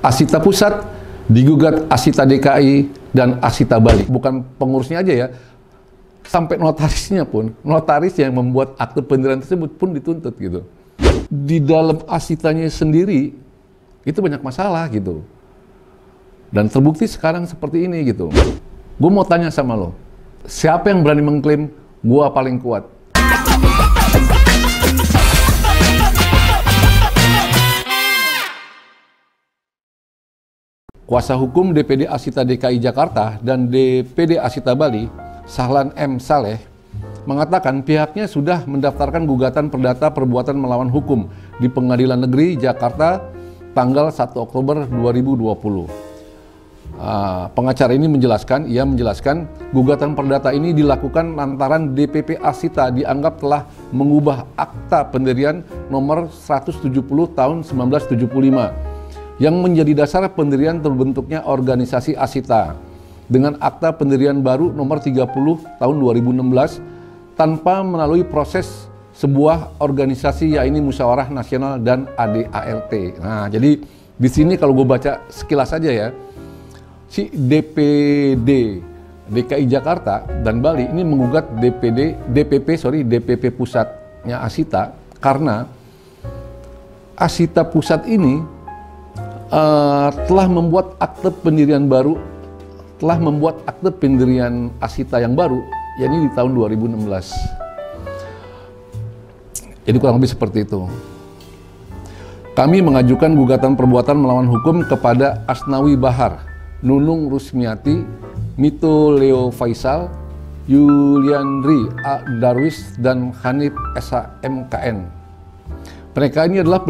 Asita Pusat digugat Asita DKI dan Asita Bali. Bukan pengurusnya aja ya, sampai notarisnya pun, notaris yang membuat akte pendirian tersebut pun dituntut gitu. Di dalam asitanya sendiri itu banyak masalah gitu. Dan terbukti sekarang seperti ini gitu. Gue mau tanya sama lo, siapa yang berani mengklaim gue paling kuat? Kuasa hukum DPD Asita DKI Jakarta dan DPD Asita Bali, Sahlan M. Saleh, mengatakan pihaknya sudah mendaftarkan gugatan perdata perbuatan melawan hukum di Pengadilan Negeri Jakarta tanggal 1 Oktober 2020. Pengacara ini menjelaskan, gugatan perdata ini dilakukan lantaran DPP Asita dianggap telah mengubah Akta Pendirian nomor 170 tahun 1975 yang menjadi dasar pendirian terbentuknya organisasi Asita dengan Akta Pendirian baru nomor 30 tahun 2016 tanpa melalui proses sebuah organisasi, yaitu Musyawarah Nasional dan ADART. Nah, jadi di sini kalau gue baca sekilas saja ya, si DPD DKI Jakarta dan Bali ini menggugat DPP pusatnya Asita karena Asita Pusat ini telah membuat akte pendirian baru, telah membuat akte pendirian Asita yang baru, yakni di tahun 2016. Jadi kurang lebih seperti itu. Kami mengajukan gugatan perbuatan melawan hukum kepada Asnawi Bahar, Nunung Rusmiati, Mito Leo Faisal, Yuliandri A. Darwis, dan Hanif SH MKN. Mereka ini adalah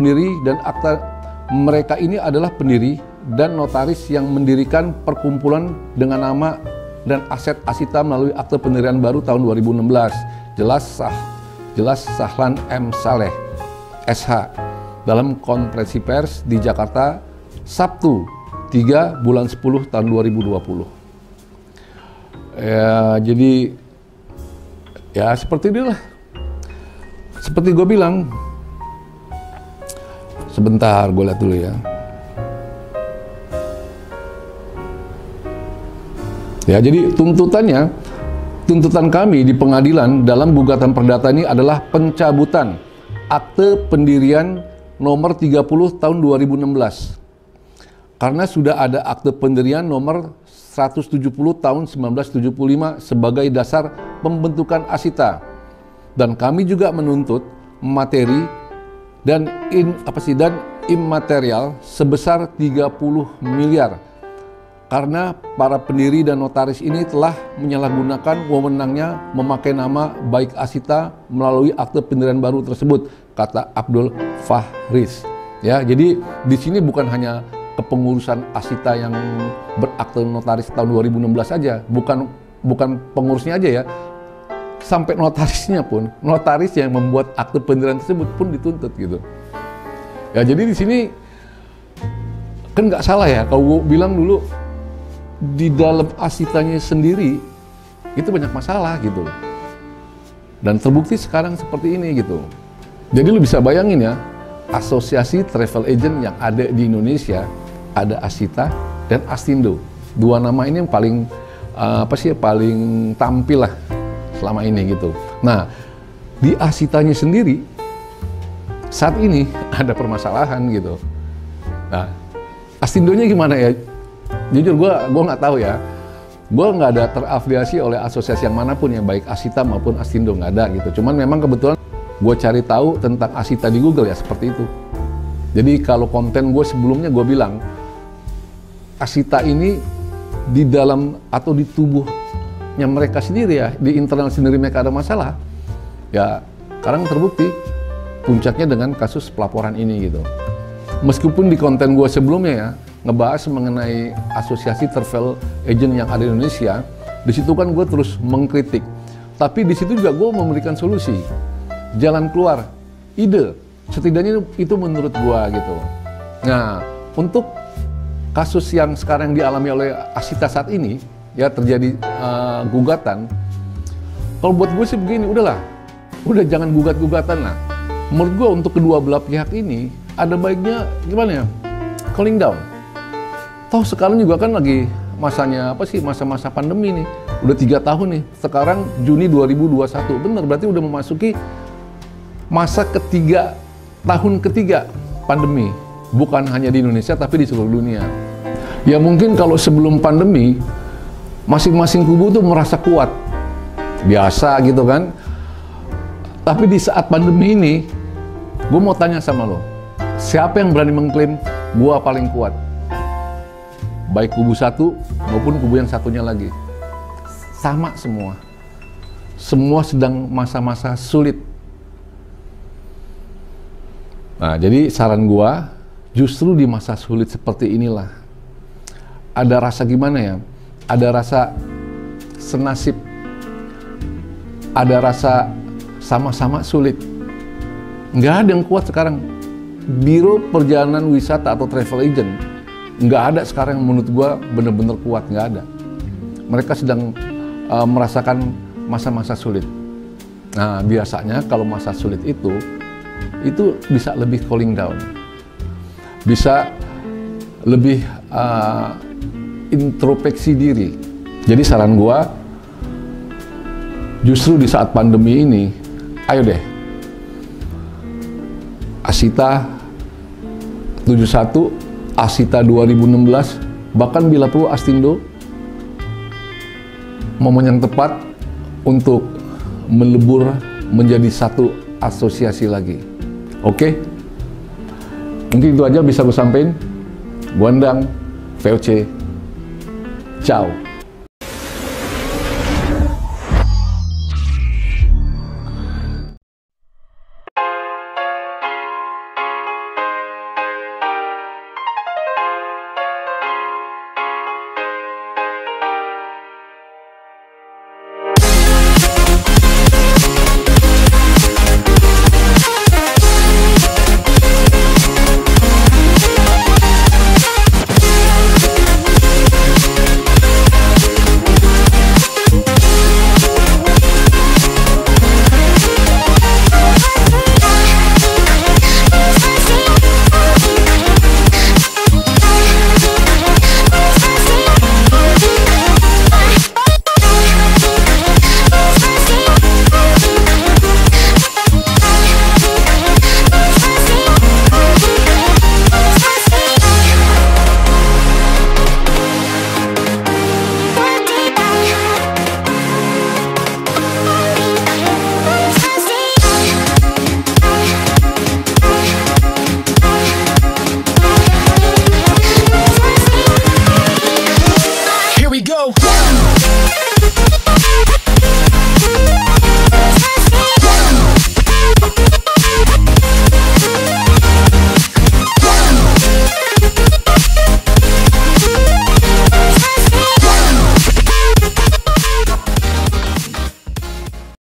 pendiri dan notaris yang mendirikan perkumpulan dengan nama dan aset Asita melalui akte pendirian baru tahun 2016. Jelas Sahlan M. Saleh, SH, dalam konferensi pers di Jakarta, Sabtu 3 bulan 10 tahun 2020. Ya, jadi ya seperti inilah. Seperti gue bilang, sebentar, gue lihat dulu ya. Ya, jadi tuntutan kami di pengadilan dalam gugatan perdata ini adalah pencabutan Akte Pendirian nomor 30 tahun 2016. Karena sudah ada Akte Pendirian nomor 170 tahun 1975 sebagai dasar pembentukan Asita. Dan kami juga menuntut materi dan imaterial sebesar 30 miliar karena para pendiri dan notaris ini telah menyalahgunakan wewenangnya memakai nama baik Asita melalui akte pendirian baru tersebut, kata Abdul Fahriz. Ya, jadi di sini bukan hanya kepengurusan Asita yang berakte notaris tahun 2016 saja, bukan pengurusnya aja ya, sampai notarisnya pun, notaris yang membuat akte pendirian tersebut pun dituntut gitu. Ya, jadi di sini kan nggak salah ya kalau gue bilang dulu di dalam Asitanya sendiri itu banyak masalah gitu. Dan terbukti sekarang seperti ini gitu. Jadi lu bisa bayangin ya, asosiasi travel agent yang ada di Indonesia ada Asita dan Astindo. Dua nama ini yang paling paling tampil lah selama ini gitu. Nah, di Asitanya sendiri saat ini ada permasalahan gitu. Nah, Astindonya gimana ya? Jujur gue nggak tahu ya. Gue nggak ada terafiliasi oleh asosiasi yang manapun ya, baik Asita maupun Astindo, nggak ada gitu. Cuman memang kebetulan gue cari tahu tentang Asita di Google ya, seperti itu. Jadi kalau konten gue sebelumnya gue bilang Asita ini di dalam atau di tubuhnya mereka sendiri ya, di internal sendiri mereka ada masalah. Ya, sekarang terbukti puncaknya dengan kasus pelaporan ini gitu. Meskipun di konten gue sebelumnya ya ngebahas mengenai asosiasi travel agent yang ada di Indonesia, di situ kan gue terus mengkritik. Tapi di situ juga gue memberikan solusi, jalan keluar, ide. Setidaknya itu menurut gue gitu. Nah, untuk kasus yang sekarang dialami oleh Asita saat ini, ya terjadi gugatan. Kalau buat gue sih begini, udah jangan gugat-gugatan lah. Menurut gue untuk kedua belah pihak ini ada baiknya gimana ya, cooling down. Toh sekarang juga kan lagi masanya apa sih, masa-masa pandemi nih. Udah 3 tahun nih, sekarang Juni 2021, bener berarti udah memasuki masa ketiga, tahun ketiga pandemi. Bukan hanya di Indonesia tapi di seluruh dunia. Ya mungkin kalau sebelum pandemi, masing-masing kubu tuh merasa kuat, biasa gitu kan. Tapi di saat pandemi ini, gue mau tanya sama lo, siapa yang berani mengklaim gue paling kuat? Baik kubu satu maupun kubu yang satunya lagi. Sama semua. Semua sedang masa-masa sulit. Nah, jadi saran gue, justru di masa sulit seperti inilah, ada rasa gimana ya? Ada rasa senasib. Ada rasa sama-sama sulit. Nggak ada yang kuat sekarang. Biro perjalanan wisata atau travel agent nggak ada sekarang yang menurut gua bener-bener kuat, nggak ada. Mereka sedang merasakan masa-masa sulit. Nah, biasanya kalau masa sulit itu bisa lebih cooling down, bisa lebih introspeksi diri. Jadi saran gua, justru di saat pandemi ini, ayo deh, Asita 71, Asita 2016, bahkan bila perlu Astindo, momen yang tepat untuk melebur menjadi satu asosiasi lagi. Oke? Mungkin itu aja bisa gue sampaikan. Gua Endang, VOC. Ciao.